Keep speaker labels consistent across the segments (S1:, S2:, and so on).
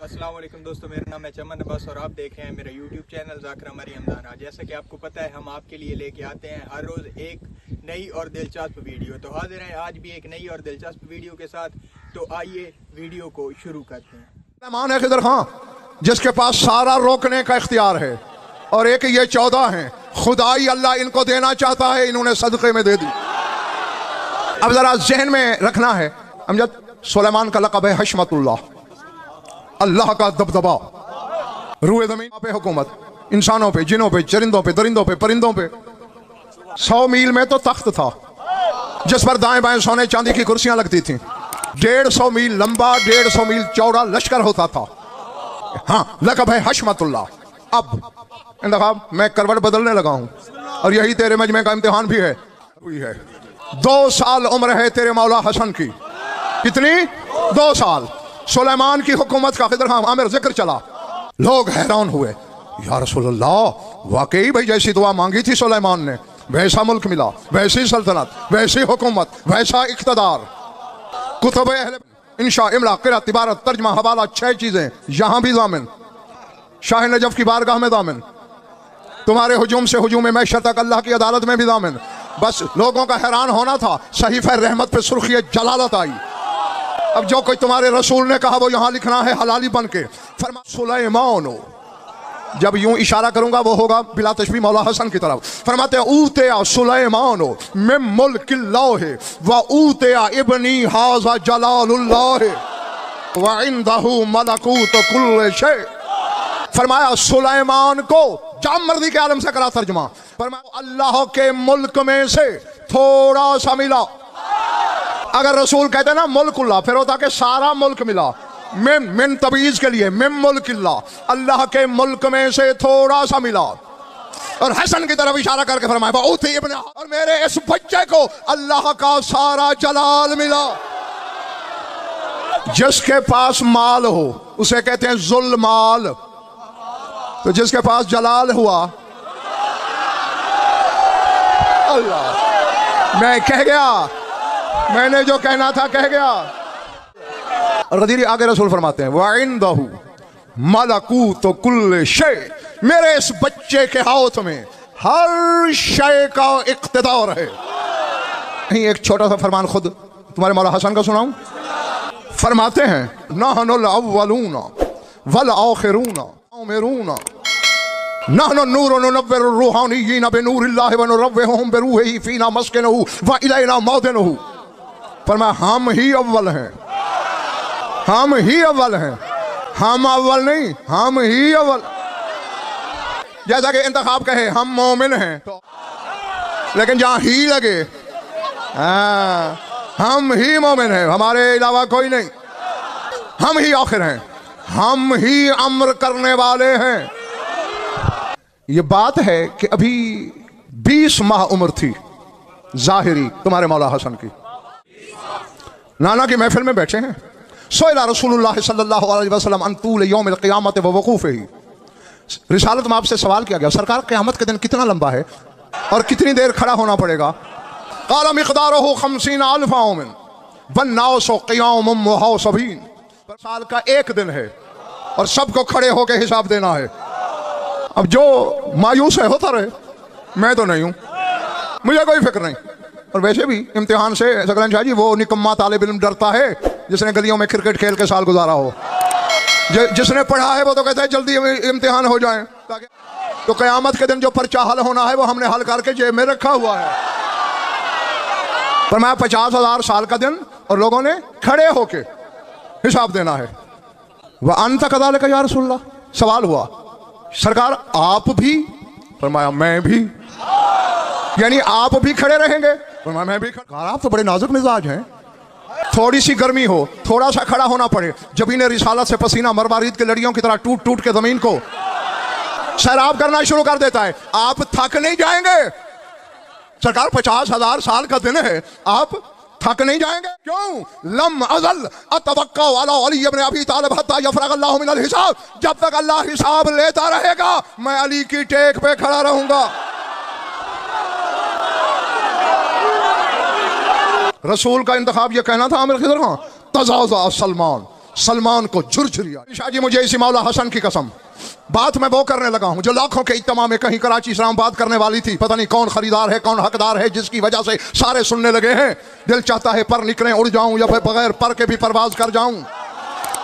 S1: अस्सलाम वालेकुम दोस्तों, मेरा नाम है चमन अब्बास और आप देख रहे हैं मेरा यूट्यूब चैनल ज़ाकिर अमरी हमदाना। जैसा कि आपको पता है, हम आपके लिए लेके आते हैं हर रोज़ एक नई और दिलचस्प वीडियो। तो हाजिर हैं आज भी एक नई और दिलचस्प वीडियो के साथ। तो आइए वीडियो को शुरू करते हैं।
S2: सुलेमान है खिदर खां, जिसके पास सारा रोकने का इख्तियार है, और एक ये 14 हैं। खुदाई अल्लाह इनको देना चाहता है, इन्होंने सदक़े में दे दी। अब जरा जहन में रखना है, अमजद सुलेमान का लक़ब है हशमतुल्लाह, अल्लाह का दबदबा। रूए ज़मीन पे हुकूमत, इंसानों पे, जिनों पे, चरिंदों पे, दरिंदों पे, परिंदों पे। 100 मील में तो तख्त था जिस पर दाएं बाएं सोने चांदी की कुर्सियां लगती थीं। 150 मील लंबा, 150 मील चौड़ा लश्कर होता था। हाँ, लक़ब है हशमतुल्लाह। अब इंतखाब मैं करवट बदलने लगा हूं, और यही तेरे मजमे का इम्तिहान भी है। 2 साल उम्र है तेरे मौला हसन की। कितनी? 2 साल। सुलेमान की हुकूमत का खिदर खां आमिर जिक्र चला। लोग हैरान हुए, या रसूलल्लाह, वाकई भाई जैसी दुआ मांगी थी सुलेमान ने, वैसा मुल्क मिला, वैसी सल्तनत, वैसी हुकूमत, वैसा इख्तदार। कुतुब अहले इंशा, इमला, क़िराअत, इबारत, तर्जमा, हवाला, 6 चीजें यहां भी दामिन। शाह नजफ की बारगाह में दामिन, तुम्हारे हुजूम से हुजूम मैशर तक अल्लाह की अदालत में भी दामिन। बस लोगों का हैरान होना था, सहीफ़े रहमत पे सुर्खी जलालत आई। अब जो कोई तुम्हारे रसूल ने कहा वो यहां लिखना है हलाली बन के। फरमा सुलेमान, जब यूं इशारा करूंगा वो होगा बिला तशबीह मौला हसन की तरफ। फरमाते हैं ऊते सुलेमान मिन मुल्किल्लाह व ऊते इब्नी हाज़ा जलालुल्लाह व इंदहु मलकूत कुल्ल शै। फरमाया सुलेमान को जाम मर्दी के आलम से करा तर्जुमा। फरमाया अल्लाह के मुल्क में से थोड़ा सा मिला। अगर रसूल कहते ना मुल्कुल्लाह, फिर होता कि सारा मुल्क मिला। मिन तबीज के लिए मिन मुल्किल्लाह, अल्लाह के मुल्क में से थोड़ा सा मिला। और हसन की तरफ इशारा करके फरमाया और मेरे इस बच्चे को अल्लाह का सारा जलाल मिला। जिसके पास माल हो उसे कहते हैं जुल माल, तो जिसके पास जलाल हुआ, अल्लाह, मैं कह गया, मैंने जो कहना था कह गया। और गदीरी आगे रसूल फरमाते हैं वइंदहु मलकूत कुल्ल शै, मेरे इस बच्चे के हाथ में हर शय का इख्तिदार है। एक छोटा सा फरमान खुद तुम्हारे मौला हसन का सुनाऊं। फरमाते हैं नहनुल अव्वलूना वल आखिरूना उमरूना नहनु नूरुन नव्विरु रूहानिय्यीन बिनूरिल्लाहि व नुरव्विहुहुम बिरूहिही फीना मस्किनुहु व इलैना मौदिनुहु। फरमाया हम ही अव्वल हैं, हम ही अव्वल हैं, हम अव्वल नहीं, हम ही अव्वल। जैसा कि इंतखाब कहे हम मोमिन हैं, तो लेकिन जहां ही लगे, हम ही मोमिन हैं, हमारे अलावा कोई नहीं। हम ही आखिर हैं, हम ही अम्र करने वाले हैं। ये बात है कि अभी 20 माह उम्र थी जाहिरी तुम्हारे मौला हसन की। नाना की महफिल में बैठे हैं। सोइला रसूलुल्लाह सल्लल्लाहु अलैहि वसल्लम अन तूल यौमिल क़ियामत व वक़ूफ़िही। रिसालत में आपसे सवाल किया गया, सरकार क़यामत के दिन कितना लंबा है और कितनी देर खड़ा होना पड़ेगा? क़ाल मिक़दारुहु 50 अल्फ़ यौमिन वन्नासु क़ियामुम मुहौसबीन। साल का 1 दिन है और सबको खड़े होकर हिसाब देना है। अब जो मायूस है होता रहे, मैं तो नहीं हूं, मुझे कोई फिक्र नहीं। और वैसे भी इम्तिहान से सकलन शाह जी, वो निकम्मा तालिब इल्म डरता है जिसने गलियों में क्रिकेट खेल के साल गुजारा हो। जिसने पढ़ा है वो तो कहता है जल्दी इम्तिहान हो जाए, तो क़यामत के दिन जो पर्चा हल होना है वो हमने हल करके जेब में रखा हुआ है। पर मैं 50,000 साल का दिन और लोगों ने खड़े होके हिसाब देना है। वह अंत कदालिक या रसूलल्लाह। सवाल हुआ, सरकार आप भी? फरमाया मैं भी। यानी आप भी खड़े रहेंगे? फरमाया मैं भी। आप तो बड़े नाजुक मिजाज हैं, थोड़ी सी गर्मी हो, थोड़ा सा खड़ा होना पड़े, जबीन रिसालत से पसीना मरवारीद के लड़ियों की तरह टूट टूट के जमीन को सैराब करना शुरू कर देता है। आप थक नहीं जाएंगे? सरकार 50,000 साल का दिन है, आप थक नहीं जाएंगे? क्यों? लम अज़ल अतवक्का अला अली इब्न अबी तालिब हत्ता यफरग अल्लाहु मिनल हिसाब। जब तक अल्लाह हिसाब लेता रहेगा मैं अली की टेक पे खड़ा रहूंगा। रसूल का इंतखाब यह कहना था आमिर खिदर खां, तज़ाज़ा सलमान, सलमान को झुरझुरी आई। शाह जी मुझे इसी मौला हसन की कसम, बात मैं वो करने लगा हूं जो लाखों के इज्तिमा में कहीं कराची इस्लामाबाद करने वाली थी। पता नहीं कौन खरीदार है कौन हकदार है जिसकी वजह से सारे सुनने लगे हैं। दिल चाहता है पर निकले उड़ जाऊं या फिर बगैर पर के भी परवाज कर जाऊं।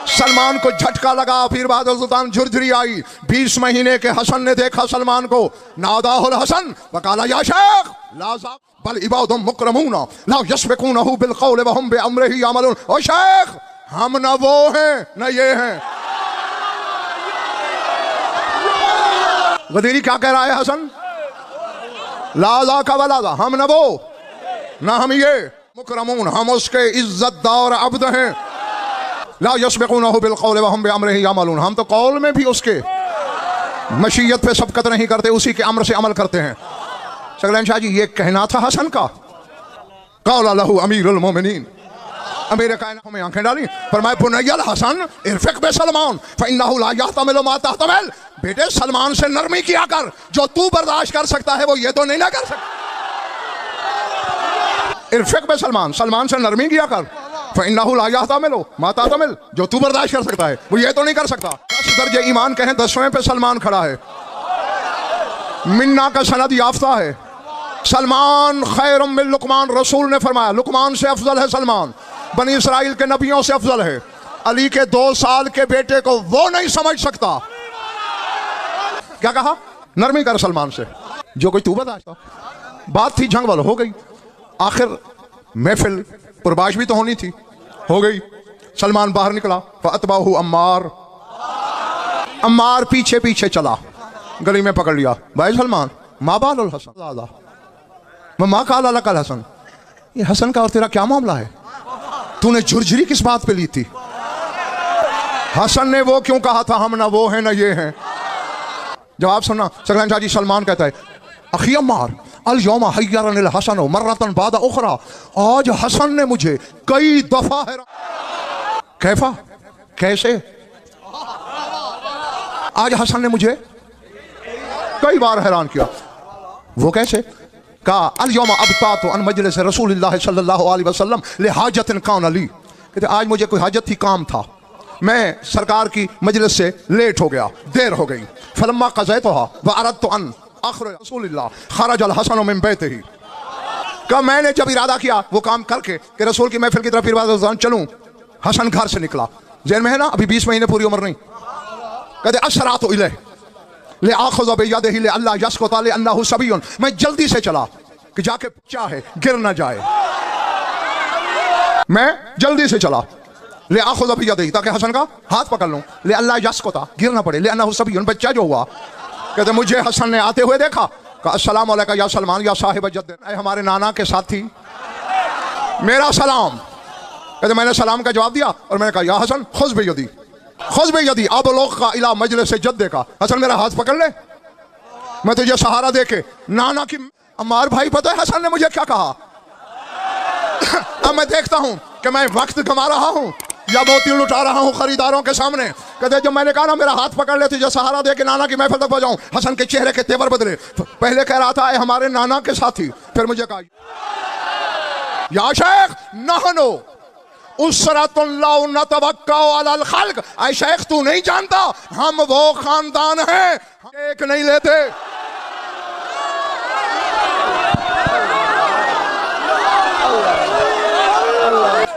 S2: सलमान को झटका लगा, फिर बहादुर सुल्तान झुरझुरी आई। 20 महीने के हसन ने देखा सलमान को, नादाहुल हसन वकाला या शेख लाजा बल इबादुम मुकरमून ला यस्बिकूनहु बिल कौल व हुम बिअमरिही यअमलून। ओ शेख, हम न वो हैं न ये हैं। गदीरी क्या कह रहा है हसन? लाजा का वलाजा, हम न वो न हम ये, मुकरमून हम उसके इज्जतदार अब्द हैं। ला यस्बिकूनहु बिल कौल व हुम बिअमरिही यअमलून, हम तो कौल में भी उसके मशीयत पे सबकत नहीं करते, उसी के अम्र से अमल करते हैं। शगलन शाह जी ये कहना था हसन का। क़ाल लहू अमीरुल मोमिनीन, अमीर कायनात में आंखें डाली, फरमाया बुनय्यल हसन इरफिक बे सलमान फइन्नहु ला यहतमिलु मा तहतमिल। बेटे सलमान से नरमी किया कर, जो तू बर्दाश्त कर सकता है वो ये तो नहीं ना कर सकता। इरफिक बे सलमान, सलमान से नरमी किया कर। फइन्नहु ला यहतमिलु मा तहतमिल, जो तू बर्दाश्त कर सकता है वो ये तो नहीं कर सकता। 10 दर्जे ईमान कहें 10वें पे सलमान खड़ा है, मिन्ना का सनद याफ्ता है। सलमान खैरुम मिन लुकमान, रसूल ने फरमाया लुकमान से अफजल है सलमान, बनी इसराइल के नबियों से अफजल है। अली के 2 साल के बेटे को वो नहीं समझ सकता। क्या कहा? नरमी कर सलमान से, जो कोई तू बता। बात थी जंग वालों, हो गई। आखिर महफिल पुरबाश भी तो होनी थी, हो गई। सलमान बाहर निकला, फअतबाहु अम्मार, अम्मार पीछे पीछे चला, गली में पकड़ लिया। भाई सलमान, माँ बाल हसन दादा माँ काला लकल हसन, ये हसन का और तेरा क्या मामला है? तूने झुरझुरी किस बात पे ली थी? हसन ने वो क्यों कहा था हम ना वो हैं ना ये हैं? जवाब सुनना। शगलन शाह जी, सलमान कहता है अखी अम्मार अल यौमा हय्यरनिल हसन मर्रतन बाद उखरा, आज हसन ने मुझे कई दफा कैफा कैसे, आज हसन ने मुझे कई बार हैरान किया। वो कैसे? कहा अल यौमा अबतातु अन मजलिस रसूलिल्लाह सल्लल्लाहु अलैहि वसल्लम लिहाजतिन कान अली, कहते आज मुझे कोई हाजत थी, काम था, मैं सरकार की मजलिस से लेट हो गया, देर हो गई। फलम्मा क़ज़ैतुहा व अरदतु अन अख़रुज रसूलिल्लाह ख़रजल हसन मिन बैतिही, कहा मैंने जब इरादा किया वो काम करके कि रसूल की महफिल की तरफ फिर चलूं, हसन घर से निकला। जेल में है ना, अभी 20 महीने पूरी उम्र नहीं। कहते असरातु इलैह ले आखुज़ बियदिही ले अल्लाह यस्कुत ले अन्नहु सबियुन, मैं जल्दी से चला कि जाके चाहे गिर ना जाए। मैं जल्दी से चला ले आखुज़ बियदिही, ताकि हसन का हाथ पकड़ लूं, ले अल्लाह यस्कुत, गिर ना पड़े, ले अन्नहु सबियुन, बच्चा जो हुआ। कहते मुझे हसन ने आते हुए देखा, कहा अस्सलाम अलैका या सलमान या साहिब जद्द, ऐ हमारे नाना के साथी मेरा सलाम। कहते मैंने सलाम का जवाब दिया और मैंने कहा या हसन खुज़ बियदी, खुज़ बियदी अब लोग का इला मजलिस जद्दे का, हसन मेरा हाथ पकड़ ले, मैं तुझे सहारा दे के नाना की। अम्मार भाई पता है हसन ने मुझे क्या कहा? अब मैं देखता हूं कि मैं वक्त गंवा रहा हूं या मोती लुटा रहा हूं खरीदारों के सामने। कहते जब मैंने कहा ना मेरा हाथ पकड़ ले तुझे सहारा दे के नाना की महफिल तक पहुंचाऊं, हसन के चेहरे के तेवर बदले। पहले कह रहा था हमारे नाना के साथी, फिर मुझे कहा या शेख नहनो उसरतुन ला नतवक्कउ अलल खल्क, ऐ शेख तू नहीं जानता हम वो खानदान हैं एक नहीं लेते।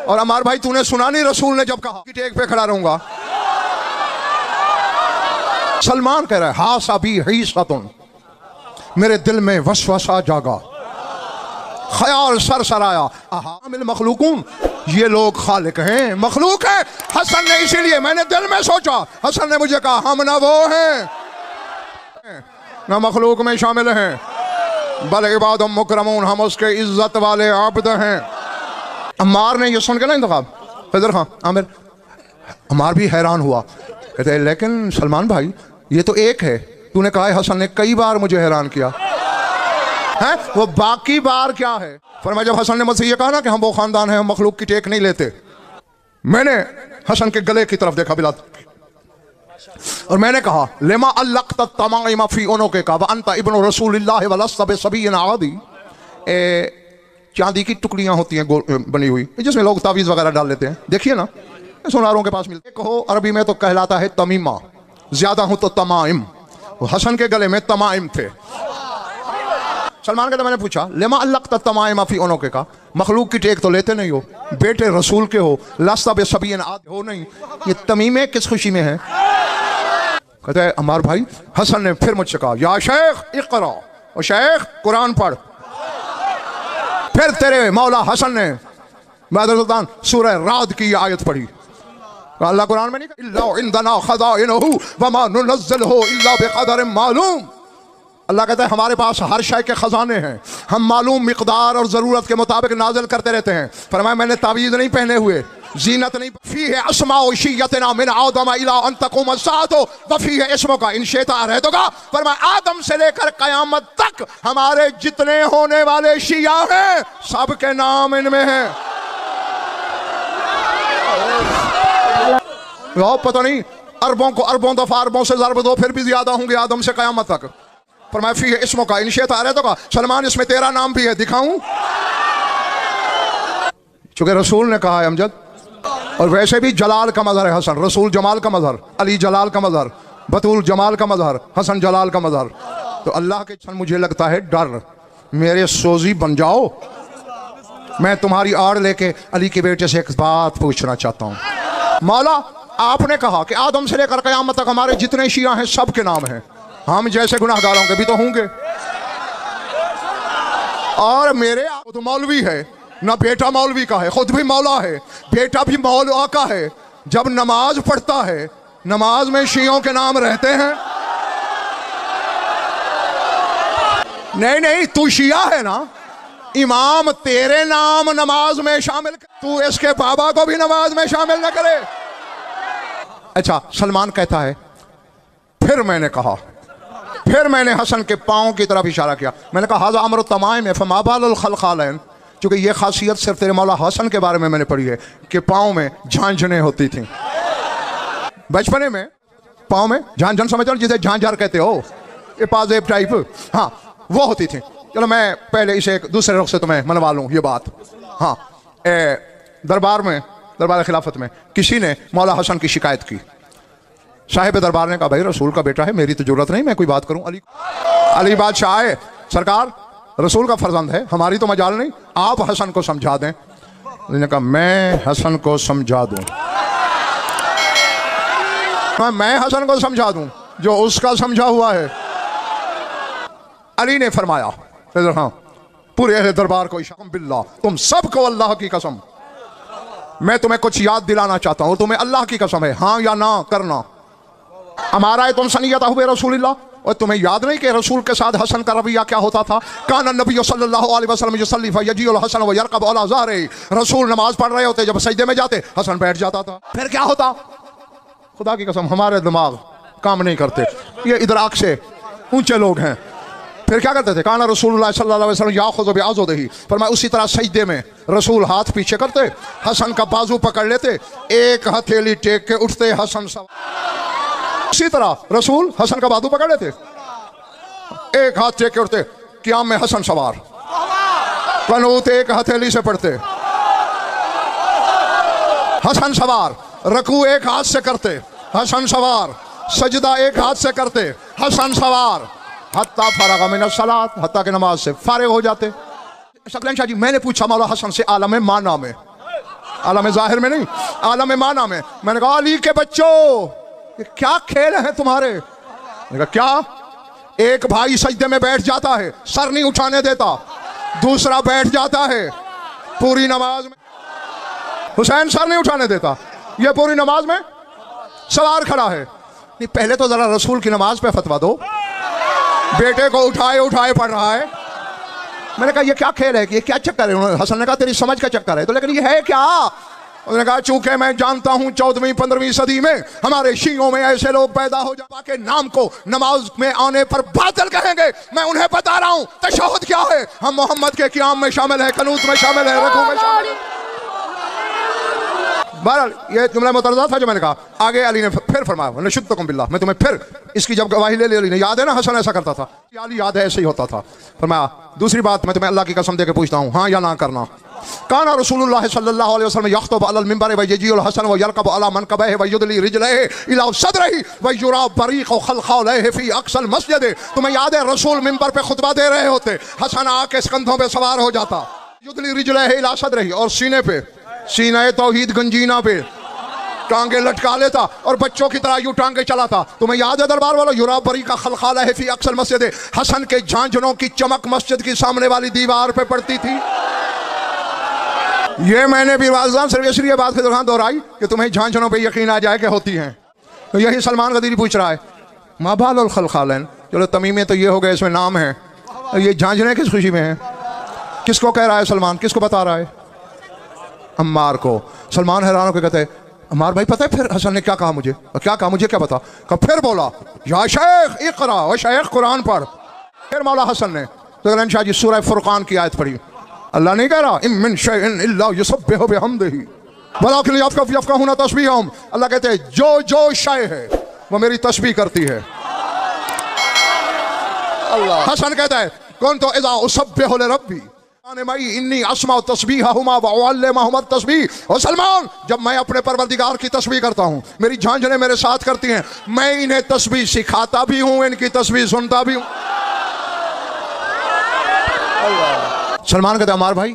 S2: और अमार भाई तूने सुना नहीं रसूल ने जब कहा कि टेक पे खड़ा रहूंगा? सलमान कह रहा है हा साबी हिस्सतुन, मेरे दिल में वसवसा जागा, ख्याल सर आया, आमिल मखलूकून, ये लोग खालिक हैं, मखलूक है। हसन ने इसीलिए मैंने दिल में सोचा, हसन ने मुझे कहा हम ना वो हैं ना मखलूक में शामिल हैं, बल इबादुम मुकरमून, हम उसके इज्जत वाले आबद हैं। अम्मार ने ये सुन के ना इंतखाब फजर खां आमिर, अम्मार भी हैरान हुआ। कहते लेकिन सलमान भाई ये तो एक है, तूने कहा है हसन ने कई बार मुझे हैरान किया है, वो बाकी बार क्या है? फरमाया जब हसन ने मुझसे ये कहा ना कि हम वो खानदान हैं, हम मखलूक की टेक नहीं लेते, मैंने हसन के गले की तरफ देखा बिलाल और मैंने कहा लेमा अल्लक़्त तमाइम फी उनुक़िका का व अंत इब्नु रसूलिल्लाह व लस्त बिसबिय्यिन आदी, चांदी की टुकड़ियां होती हैं बनी हुई जिसमें लोग तावीज़ वगैरह डाल लेते हैं, देखिए ना सुनारों के पास मिलते। एक हो अरबी में तो कहलाता है तमीमा, ज्यादा हूं तो तमाइम। हसन के गले में तमाइम थे। सलमान कहते मैंने पूछा लेमा अल्लाह तमाइम फी उनुके का, मखलूक की टेक तो लेते नहीं हो, बेटे रसूल के हो, लास्ता बेसबियन आद हो नहीं, ये तमीमें किस खुशी में है? कहते हैं हमारे भाई हसन ने फिर मुझसे कहा या शेख इक़रा, और शेख कुरान पढ़। फिर तेरे मौला हसन ने बदर सुल्तान सूरह राद की आयत पढ़ी। अल्लाह कुरान में नहीं कहा इल्ला इंदना खज़ाइनुहु वमा नुनज़्ज़िलुहु इल्ला बिक़दरिन मालूम। अल्लाह कहता है हमारे पास हर शय के खजाने हैं, हम मालूम मिकदार और ज़रूरत के मुताबिक नाजिल करते रहते हैं। फरमाया मैंने तावीज़ नहीं पहने हुए, जीनत नहीं, फी है अस्माउ शिय्यतना मिन आदम इला अन तक़ूम अस्साअतु व फी है इसमो का इन शैता रहतोगा। फरमाया आदम से लेकर क़यामत तक हमारे जितने होने वाले शिया हैं सबके नाम इनमें हैं। पता नहीं अरबों को अरबों दफा अरबों से ज़रब दो फिर भी ज्यादा होंगे आदम से क़यामत तक। फरमाया फी है इसमो का इन शैता रहतोगा। सलमान इसमें तेरा नाम भी है, दिखाऊं? चूंकि रसूल ने कहा है अमजद, और वैसे भी जलाल का मजहर है हसन, रसूल जमाल का मजहर, अली जलाल का मजहर, बतूल जमाल का मजहर, हसन जलाल का मजहर। तो अल्लाह के सन मुझे लगता है डर, मेरे सोजी बन जाओ। मैं तुम्हारी आड़ लेके अली के बेटे से एक बात पूछना चाहता हूँ। मौला आपने कहा कि आदम से लेकर क़यामत तक हमारे जितने शिया हैं सब के नाम हैं, हम जैसे गुनाहगारों के भी तो होंगे। और मेरे तो मौलवी है ना, बेटा मौलवी का है, खुद भी मौला है, बेटा भी मौला का है। जब नमाज पढ़ता है नमाज में शियों के नाम रहते हैं? नहीं नहीं, तू शिया है ना, इमाम तेरे नाम नमाज में शामिल कर, तू इसके बाबा को भी नमाज में शामिल न करे। अच्छा, सलमान कहता है फिर मैंने कहा, फिर मैंने हसन के पाँव की तरफ इशारा किया। मैंने कहा हाज़ा अमर तमाइम फमा बालुल खलखालैन, क्योंकि ये खासियत सिर्फ तेरे मौला हसन के बारे में मैंने पढ़ी है कि पाँव में झांझनें होती थी। बचपने में पाँव में झांझन समझ लो, जिसे झांझर कहते हो, ये पाजेब टाइप, हाँ वो होती थी। चलो मैं पहले इसे एक दूसरे रुख से तुम्हें मनवा लूँ ये बात। हाँ, दरबार में, दरबार खिलाफत में किसी ने मौला हसन की शिकायत की। साहिब दरबार ने कहा भाई रसूल का बेटा है, मेरी तो जरूरत नहीं, मैं कोई बात करूं। अली बादशाह आए, सरकार रसूल का फर्जंद है, हमारी तो मजाल नहीं, आप हसन को समझा दें। अली ने कहा मैं हसन को समझा दूं, मैं हसन को समझा दूं जो उसका समझा हुआ है। अली ने फरमाया हाँ, पूरे अहले दरबार को इशारा बिल्लाह, तुम सबको अल्लाह की कसम, मैं तुम्हें कुछ याद दिलाना चाहता हूं, तुम्हें अल्लाह की कसम है, हाँ या ना करना। हमारा है तुम सनियत हुए रसूलुल्लाह, और तुम्हें याद नहीं कि रसूल के साथ हसन का रवैया क्या होता था? कान नबी सल्लल्लाहु अलैहि वसल्लम युसल्ली फयजीउल हसन व यरकब अला ज़हरी, रसूल नमाज पढ़ रहे होते, जब सजदे में जाते हसन बैठ जाता था। फिर क्या होता? खुदा की कसम हमारे दिमाग काम नहीं करते, ये इदराक से ऊंचे लोग हैं। फिर क्या करते थे? काना रसूलुल्लाह सल्लल्लाहु अलैहि वसल्लम याखुज़ु बिअज़ुदिही, फरमाया उसी तरह सजदे में रसूल हाथ पीछे करते, हसन का बाजू पकड़ लेते, एक हथेली टेक के उठते, हसन इसी तरह रसूल हसन का बाजू पकड़ लेते, एक हाथ टेक के उठते, क़याम में हसन सवार, कनूत एक हथेली से पढ़ते, हसन सवार, रकू एक हाथ से करते, हसन सवार, सजदा एक हाथ से करते, हसन सवार, हत्ता फरग मिन सलात, हत्ता के नमाज से फारिग हो जाते। शकलन शाह जी, मैंने पूछा मौला हसन से आलम माना में, आलम जाहिर में नहीं, आलम माना में। मैंने कहा अली के बच्चों ये क्या खेल है तुम्हारे? मैंने कहा क्या? एक भाई सजदे में बैठ जाता है, सर नहीं उठाने देता, दूसरा बैठ जाता है पूरी नमाज में, हुसैन सर नहीं उठाने देता, ये पूरी नमाज में सवार खड़ा है। नहीं, पहले तो जरा रसूल की नमाज पे फतवा दो, बेटे को उठाए उठाए पढ़ रहा है। मैंने कहा ये क्या खेल है, ये क्या चक्कर है? हसन ने कहा तेरी समझ का चक्कर है। तो लेकिन ये है क्या? उन्होंने कहा चूंकि मैं जानता हूं 14वीं 15वीं सदी में हमारे शियों में ऐसे लोग पैदा हो जाए के नाम को नमाज में आने पर बातिल कहेंगे, मैं उन्हें बता रहा हूं तशहुद क्या है। हम मोहम्मद के क़याम में शामिल है, कनूत में शामिल है, रकू में शामिल है। बहरहाल ये जुमला मुतरज़ा था जो मैंने कहा। आगे अली ने फिर फरमाया नशुद्दुकुम बिल्लाह, मैं तुम्हें फिर इसकी जब गवाही ले ली अली ने, याद है ना हसन ऐसा करता था, अली याद है ऐसे ही होता था। फरमाया दूसरी बात मैं तुम्हें अल्लाह की कसम दे के पूछता हूँ, हाँ या ना करना। काना रसूलुल्लाह सल्लल्लाहु अलैहि वसल्लम यख्तुब अलल मिंबर व यजीउल हसन व यरकब अला मनकबैहि व युदली रिजलैहि इला सदरिहि व युरा बरीक़ खलखालैहि फी अक्सल मस्जिद। तुम्हें याद है रसूल मिंबर पे खुतबा दे रहे होते, हसन आके कंधों पे सवार हो जाता, युदली रिजलैहि इला सदरिहि, और सीने पे, सीने तौहीद गंजीना पे टांगे लटका लेता और बच्चों की तरह यूं टांगे चलाता। तुम्हें याद है दरबार वालों, युरा बरीक़ खलखालैहि फी अक्सल मस्जिद, हसन के झांझनों की चमक मस्जिद की सामने वाली दीवार पे पड़ती थी। ये मैंने भी वाज़ान सिर्फ इसलिए बात के दौरान दोहराई कि तुम्हें झांझनों पे यकीन आ जाए कि होती हैं। तो यही सलमान गदीरी पूछ रहा है, माबाल खलखालैन, चलो तमीमें तो ये हो गए, इसमें नाम है, ये झांझने किस खुशी में है? किसको कह रहा है सलमान, किसको बता रहा है? अम्मार को। सलमान हैरान होकर कहते हैं, अम्मार भाई पता है फिर हसन ने क्या कहा मुझे? क्या कहा मुझे, क्या बता? फिर बोला या शेख इक़रा, ओ शेख कुरान पढ़। फिर मौला हसन ने तो शाह जी सूरह फुरकान की आयत पढ़ी। अल्लाह नहीं कह रहा इम मिन शैइन इल्ला युसब्बिहु बिहम्दिही वलाकिन यफ़क़हूना तस्बीहहुम। अल्लाह कहते हैं जो जो शय है वो मेरी तस्बीह करती है। अल्लाह हसन कहता है कौन तो इज़ा उसब्बिहु लिरब्बी इन्नी अस्मा तस्बीहहुमा व उअल्लिमुहुम तस्बीह। और सलमान, जब मैं अपने परवरदिगार की तस्बीह करता हूँ, मेरी झांझनें मेरे साथ करती हैं, मैं इन्हें तस्बीह सिखाता भी हूँ, इनकी तस्बीह सुनता भी हूँ। सलमान कहते अमार भाई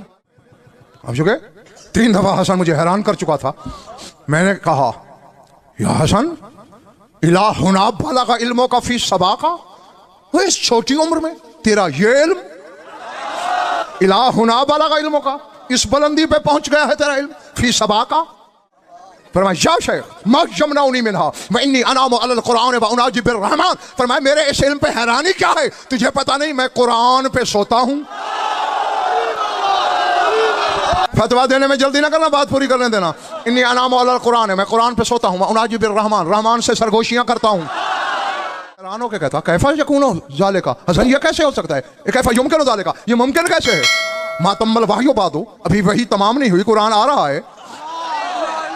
S2: अब चुके 3 दफा हसन मुझे हैरान कर चुका था। मैंने कहा या हसन इला हुना भला का इल्मों का फी सबा का, वो इस छोटी उम्र में तेरा ये इल्म, इला हुना भला का इल्मों का, इस बुलंदी पे पहुंच गया है तेरा इल्म, फी सबा का। फरमाया या शेख मजमनाउनी मिनहा मैं इन्नी अनामु अलल कुरान व उनाजी बिर रहमान। फरमाया मेरे इस इल्म पे हैरानी क्या है, तुझे पता नहीं मैं कुरान पे सोता हूं। फतवा देने में जल्दी ना करना, बात पूरी करने देना। इन्नी अनामु अलल कुरान है, मैं कुरान पे सोता हूँ, उनाजी बिर रहमान, रहमान से सरगोशियां करता हूँ। हैरान होकर कहता कैफा यकूनु ज़ालिका, हसन ये कैसे हो सकता है, कैफा युमकिनु ज़ालिका, ये मुमकिन कैसे है? मातम्मल वहयु बादु, अभी वही तमाम नहीं हुई, कुरान आ रहा है।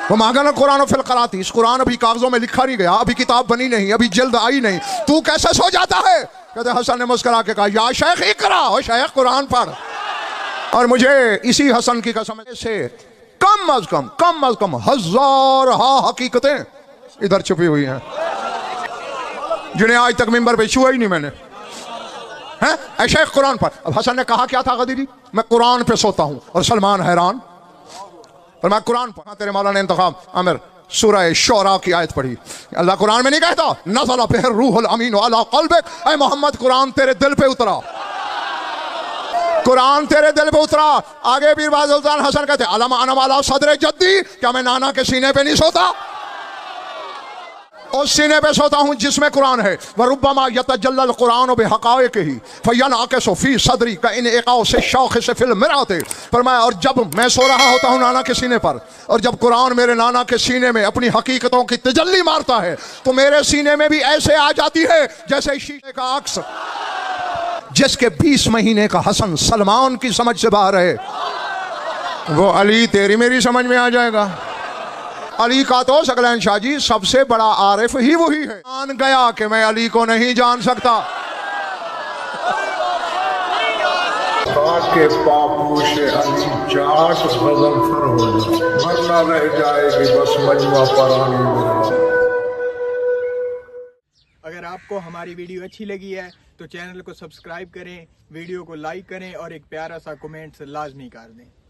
S2: वो मांगना कुरान फिल कराती, इस कुरान अभी कागजों में लिखा नहीं गया, अभी किताब बनी नहीं, अभी जल्द आई नहीं, तू कैसे सो जाता है? कहते हसन ने मुस्कुरा के कहा या शेख इकरा, ओ शेख कुरान पढ़। और मुझे इसी हसन की कसम से कम अज कम 1000 हकीकतें इधर छुपी हुई हैं जिन्हें आज तक मिंबर पे छुआ ही नहीं मैंने। हैं शेख कुरान पढ़। अब हसन ने कहा क्या था गदीरी, मैं कुरान पे सोता हूं। और सलमान हैरान, पर मैं कुरान पढ़ा, तेरे मौला ने इंतखाब आमिर सूरह शोरा की आयत पढ़ी। अल्लाह कुरान में नहीं कहता नज़ला बिहिर रूहुल अमीन अला क़ल्बिक, ऐ मोहम्मद कुरान तेरे दिल पे उतरा, कुरान तेरे दिल पे उतरा। आगे बीरबाज़ सुल्तान हसन कहते अलमा अना अला सदरे जद्दी, क्या मैं नाना के सीने पे नहीं सोता? उस सीने पे सोता हूँ जिसमें कुरान है। वरुब्बमा यतजल्लल कुरान बिहक़ाइक़िही फयनअकिसु फी सदरी कइनइक़ाउ से शौक़ से फिल मिराते। फरमाया और जब मैं सो रहा होता हूँ नाना के सीने पर, और जब कुरान मेरे नाना के सीने में अपनी हकीकतों की तजल्ली मारता है, तो मेरे सीने में भी ऐसे आ जाती है जैसे शीशे का अक्स। जिसके 20 महीने का हसन सलमान की समझ से बाहर है, वो अली तेरी मेरी समझ में आ जाएगा। अली का तो सकलैन शाह जी सबसे बड़ा आरिफ ही वही है, मान गया कि मैं अली को नहीं जान सकता।
S3: के पापोश अली चाट मुजफ्फर हो जाए, वरना रह जाएगी बस मजमा परानी।
S1: अगर आपको हमारी वीडियो अच्छी लगी है तो चैनल को सब्सक्राइब करें, वीडियो को लाइक करें और एक प्यारा सा कमेंट लाजमी कर दें।